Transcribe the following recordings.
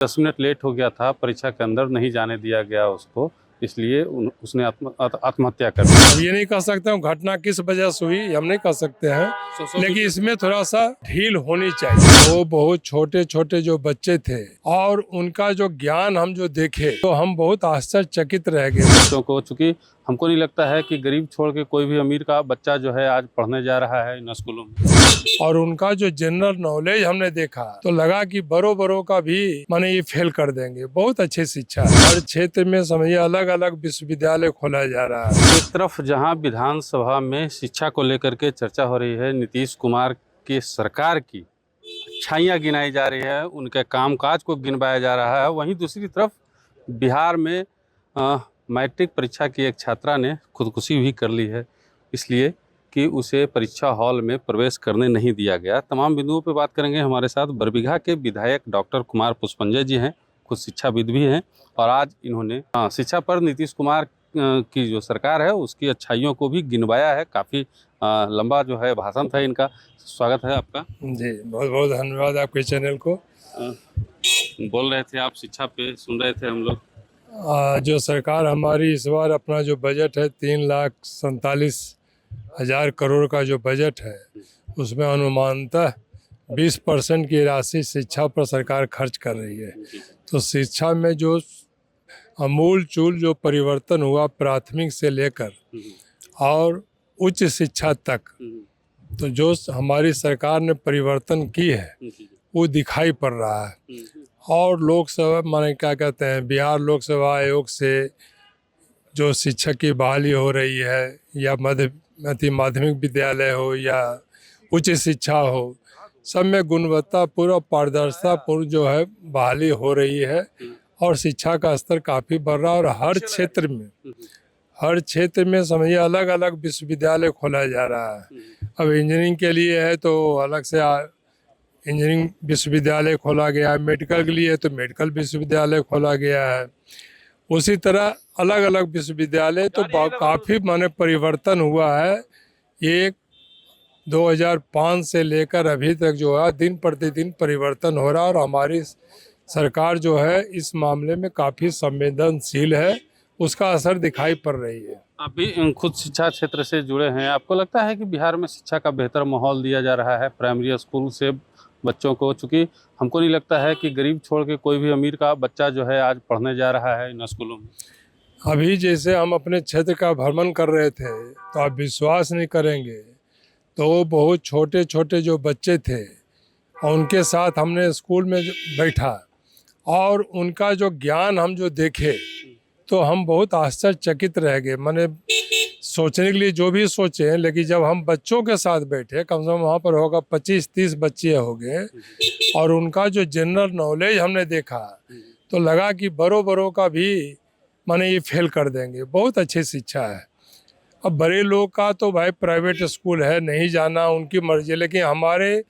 10 minute late हो गया था, परीक्षा के अंदर नहीं जाने दिया गया उसको, इसलिए उसने आत्महत्या कर ली। अब ये नहीं कह सकते हूँ घटना किस वजह से हुई, हम नहीं कह सकते हैं, लेकिन इसमें थोड़ा सा ढील होनी चाहिए। वो बहुत छोटे छोटे जो बच्चे थे और उनका जो ज्ञान हम जो देखे तो हम बहुत आश्चर्यचकित रह गए। बच्चों को, चूंकि हमको नहीं लगता है कि गरीब छोड़ के कोई भी अमीर का बच्चा जो है आज पढ़ने जा रहा है इन स्कूलों में। और उनका जो जनरल नॉलेज हमने देखा तो लगा कि बड़ों का भी माने ये फेल कर देंगे। बहुत अच्छी शिक्षा है। हर क्षेत्र में समझिए अलग अलग विश्वविद्यालय खोला जा रहा है। एक तरफ जहां विधानसभा में शिक्षा को लेकर के चर्चा हो रही है, नीतीश कुमार की सरकार की अच्छाइयाँ गिनाई जा रही है, उनके कामकाज को गिनवाया जा रहा है, वहीं दूसरी तरफ बिहार में मैट्रिक परीक्षा की एक छात्रा ने खुदकुशी भी कर ली है, इसलिए कि उसे परीक्षा हॉल में प्रवेश करने नहीं दिया गया। तमाम बिंदुओं पर बात करेंगे। हमारे साथ बरबीघा के विधायक डॉक्टर कुमार पुष्पंजय जी हैं, खुद शिक्षाविद भी हैं, और आज इन्होंने शिक्षा पर नीतीश कुमार की जो सरकार है उसकी अच्छाइयों को भी गिनवाया है। काफ़ी लंबा जो है भाषण था इनका। स्वागत है आपका जी, बहुत बहुत धन्यवाद आपके चैनल को। बोल रहे थे आप, शिक्षा पे सुन रहे थे हम लोग। जो सरकार हमारी इस बार अपना जो बजट है 3,47,000 करोड़ का जो बजट है उसमें अनुमानतः 20% की राशि शिक्षा पर सरकार खर्च कर रही है। तो शिक्षा में जो अमूल चूल जो परिवर्तन हुआ प्राथमिक से लेकर और उच्च शिक्षा तक, तो जो हमारी सरकार ने परिवर्तन की है वो दिखाई पड़ रहा है। और लोकसभा माने क्या कहते हैं, बिहार लोकसभा आयोग से जो शिक्षक की बहाली हो रही है, या माध्यमिक विद्यालय हो या उच्च शिक्षा हो, सब में गुणवत्तापूर्ण पारदर्शितापूर्ण जो है बहाली हो रही है और शिक्षा का स्तर काफ़ी बढ़ रहा है। और हर क्षेत्र में समझिए अलग अलग विश्वविद्यालय खोला जा रहा है। अब इंजीनियरिंग के लिए है तो अलग से इंजीनियरिंग विश्वविद्यालय खोला गया है, मेडिकल के लिए तो मेडिकल विश्वविद्यालय खोला गया है। उसी तरह अलग अलग विश्वविद्यालय तो काफ़ी माने परिवर्तन हुआ है। ये 2005 से लेकर अभी तक जो है दिन प्रतिदिन परिवर्तन हो रहा है, और हमारी सरकार जो है इस मामले में काफ़ी संवेदनशील है, उसका असर दिखाई पड़ रही है। आप भी खुद शिक्षा क्षेत्र से जुड़े हैं, आपको लगता है कि बिहार में शिक्षा का बेहतर माहौल दिया जा रहा है प्राइमरी स्कूल से बच्चों को? चूँकि हमको नहीं लगता है कि गरीब छोड़ के कोई भी अमीर का बच्चा जो है आज पढ़ने जा रहा है इन स्कूलों में। अभी जैसे हम अपने क्षेत्र का भ्रमण कर रहे थे तो आप विश्वास नहीं करेंगे, तो बहुत छोटे छोटे जो बच्चे थे और उनके साथ हमने स्कूल में बैठा और उनका जो ज्ञान हम जो देखे तो हम बहुत आश्चर्यचकित रह गए। मैंने सोचने के लिए जो भी सोचे, लेकिन जब हम बच्चों के साथ बैठे, कम से कम वहाँ पर होगा 25-30 बच्चे हो गए, और उनका जो जनरल नॉलेज हमने देखा तो लगा कि बड़ों का भी माने ये फेल कर देंगे। बहुत अच्छी शिक्षा है। अब बड़े लोग का तो भाई प्राइवेट स्कूल है, नहीं जाना उनकी मर्जी, लेकिन हमारे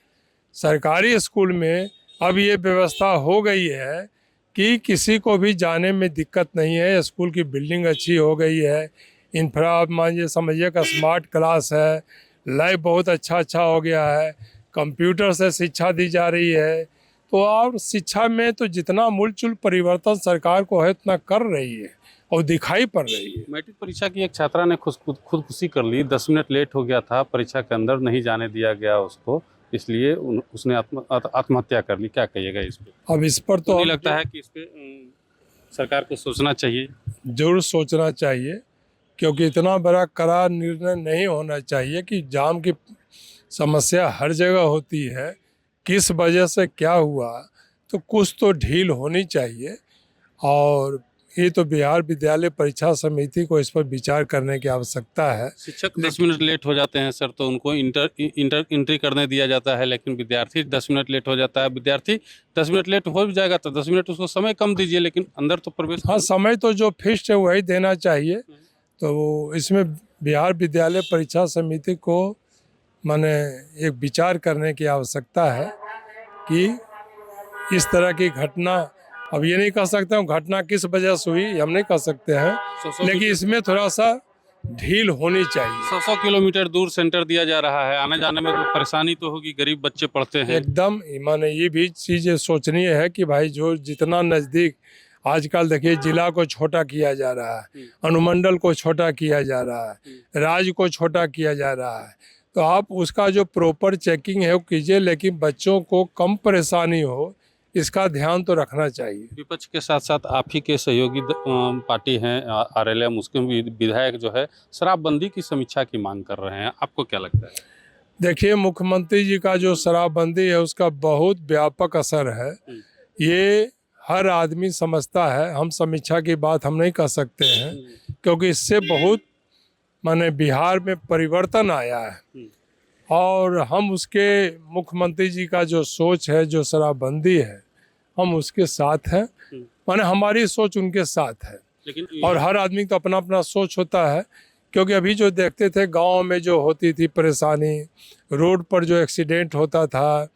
सरकारी स्कूल में अब ये व्यवस्था हो गई है कि किसी को भी जाने में दिक्कत नहीं है। स्कूल की बिल्डिंग अच्छी हो गई है, इंफ्रा मानिए समझिए का स्मार्ट क्लास है, लैब बहुत अच्छा हो गया है, कंप्यूटर से शिक्षा दी जा रही है। तो और शिक्षा में तो जितना मूलचूल परिवर्तन सरकार को है उतना कर रही है और दिखाई पड़ रही है। मैट्रिक परीक्षा की एक छात्रा ने खुदकुशी कर ली। 10 मिनट लेट हो गया था, परीक्षा के अंदर नहीं जाने दिया गया उसको, इसलिए उसने आत्महत्या कर ली। क्या कहिएगा इस पे? अब इस पर तो नहीं लगता है कि इस पे सरकार को सोचना चाहिए? जरूर सोचना चाहिए, क्योंकि इतना बड़ा कड़ा निर्णय नहीं होना चाहिए कि जाम की समस्या हर जगह होती है, किस वजह से क्या हुआ, तो कुछ तो ढील होनी चाहिए। और ये तो बिहार विद्यालय परीक्षा समिति को इस पर विचार करने की आवश्यकता है। शिक्षक 10 मिनट लेट हो जाते हैं सर, तो उनको एंट्री करने दिया जाता है, लेकिन विद्यार्थी 10 मिनट लेट हो जाता है। विद्यार्थी 10 मिनट लेट हो जाएगा तो 10 मिनट उसको समय कम दीजिए, लेकिन अंदर तो प्रवेश। हाँ, समय तो जो फिक्स्ड है वही देना चाहिए। तो इसमें बिहार विद्यालय परीक्षा समिति को माने एक विचार करने की आवश्यकता है कि इस तरह की घटना, अब ये नहीं कह सकता हूँ घटना किस वजह से हुई, हम नहीं कह सकते हैं, लेकिन इसमें थोड़ा सा ढील होनी चाहिए। 100 किलोमीटर दूर सेंटर दिया जा रहा है, आने जाने में तो परेशानी तो होगी, गरीब बच्चे पढ़ते हैं। एकदम माने ये भी चीज़ सोचनीय है कि भाई जो जितना नज़दीक, आजकल देखिए जिला को छोटा किया जा रहा है, अनुमंडल को छोटा किया जा रहा है, राज्य को छोटा किया जा रहा है, तो आप उसका जो प्रॉपर चेकिंग है वो कीजिए, लेकिन बच्चों को कम परेशानी हो इसका ध्यान तो रखना चाहिए। विपक्ष के साथ साथ आप ही के सहयोगी पार्टी हैं आरएलए मुस्लिम विधायक जो है शराबबंदी की समीक्षा की मांग कर रहे हैं, आपको क्या लगता है? देखिए मुख्यमंत्री जी का जो शराबबंदी है उसका बहुत व्यापक असर है, ये हर आदमी समझता है। हम समीक्षा की बात हम नहीं कर सकते हैं क्योंकि इससे बहुत माने बिहार में परिवर्तन आया है, और हम उसके मुख्यमंत्री जी का जो सोच है, जो शराबबंदी है, हम उसके साथ हैं। माने हमारी सोच उनके साथ है, लेकिन और हर आदमी का अपना अपना सोच होता है। क्योंकि अभी जो देखते थे गांव में जो होती थी परेशानी, रोड पर जो एक्सीडेंट होता था,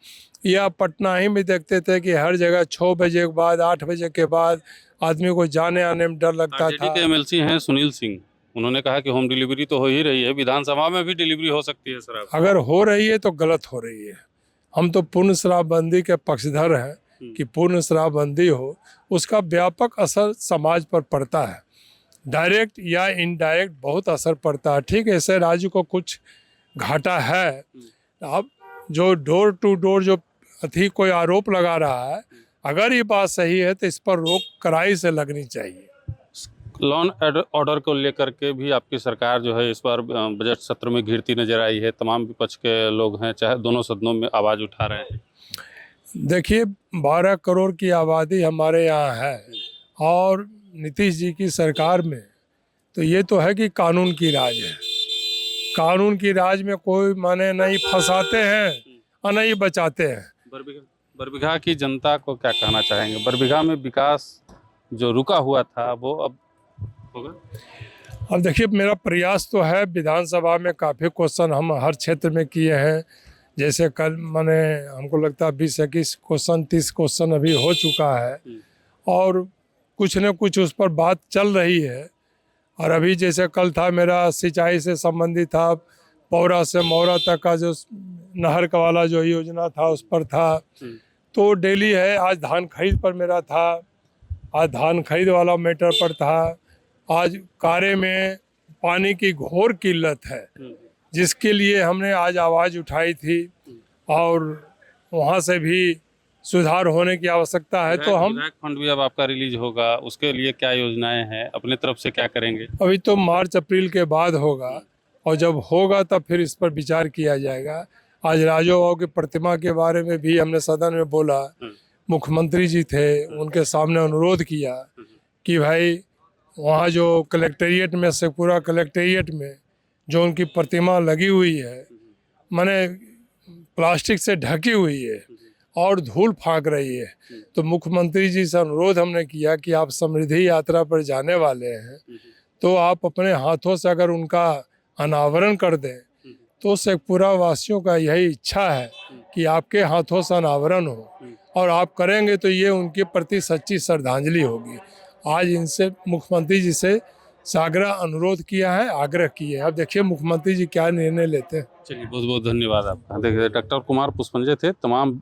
या पटना ही में देखते थे कि हर जगह 6 बजे के बाद 8 बजे के बाद आदमी को जाने आने में डर लगता आरजेडी था। के एमएलसी हैं सुनील सिंह, उन्होंने कहा कि होम डिलीवरी तो हो ही रही है, विधानसभा में भी डिलीवरी हो सकती है शराब। अगर हो रही है तो गलत हो रही है। हम तो पूर्ण शराबबंदी के पक्षधर हैं कि पूर्ण शराबबंदी हो, उसका व्यापक असर समाज पर पड़ता है, डायरेक्ट या इनडायरेक्ट बहुत असर पड़ता है। ठीक है, ऐसे राज्य को कुछ घाटा है। अब जो डोर टू डोर जो अथी कोई आरोप लगा रहा है, अगर ये बात सही है तो इस पर रोक कड़ाई से लगनी चाहिए। लॉ एंड ऑर्डर को लेकर के भी आपकी सरकार जो है इस बार बजट सत्र में घिरती नजर आई है, तमाम विपक्ष के लोग हैं चाहे दोनों सदनों में आवाज़ उठा रहे हैं। देखिए 12 करोड़ की आबादी हमारे यहाँ है, और नीतीश जी की सरकार में तो ये तो है कि कानून की राज है। कानून की राज में कोई माने नहीं फंसाते हैं और नहीं बचाते हैं। बरबीघा की जनता को क्या कहना चाहेंगे? बरबीघा में विकास जो रुका हुआ था वो अब होगा? अब देखिए मेरा प्रयास तो है, विधानसभा में काफ़ी क्वेश्चन हम हर क्षेत्र में किए हैं। जैसे कल माने हमको लगता है 20-21 क्वेश्चन 30 क्वेश्चन अभी हो चुका है, और कुछ न कुछ उस पर बात चल रही है। और अभी जैसे कल था मेरा सिंचाई से संबंधित था, पौरा से मौरा तक का जो नहर का वाला जो योजना था उस पर था, तो डेली है। आज धान खरीद पर मेरा था, आज धान खरीद वाला मैटर पर था। आज कारे में पानी की घोर किल्लत है, जिसके लिए हमने आज आवाज़ उठाई थी, और वहाँ से भी सुधार होने की आवश्यकता है। तो हम विधायक फंड भी अब आपका रिलीज होगा, उसके लिए क्या योजनाएं हैं, अपने तरफ से क्या करेंगे? अभी तो मार्च अप्रैल के बाद होगा, और जब होगा तब फिर इस पर विचार किया जाएगा। आज राजोबाबू की प्रतिमा के बारे में भी हमने सदन में बोला, मुख्यमंत्री जी थे, उनके सामने अनुरोध किया कि भाई वहाँ जो कलेक्टेरिएट में से पूरा कलेक्टेरिएट में जो उनकी प्रतिमा लगी हुई है, माने प्लास्टिक से ढकी हुई है और धूल फाँक रही है, तो मुख्यमंत्री जी से अनुरोध हमने किया कि आप समृद्धि यात्रा पर जाने वाले हैं, तो आप अपने हाथों से अगर उनका अनावरण कर दें, तो शेखपुरा वासियों का यही इच्छा है कि आपके हाथों से अनावरण हो, और आप करेंगे तो ये उनके प्रति सच्ची श्रद्धांजलि होगी। आज इनसे मुख्यमंत्री जी से सागरा अनुरोध किया है, आग्रह किए हैं। अब देखिए मुख्यमंत्री जी क्या निर्णय लेते हैं। चलिए, बहुत बहुत धन्यवाद आपका। देखिए डॉक्टर कुमार पुष्पंजय थे, तमाम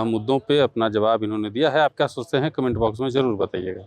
मुद्दों पे अपना जवाब इन्होंने दिया है। आप क्या सोचते हैं कमेंट बॉक्स में ज़रूर बताइएगा।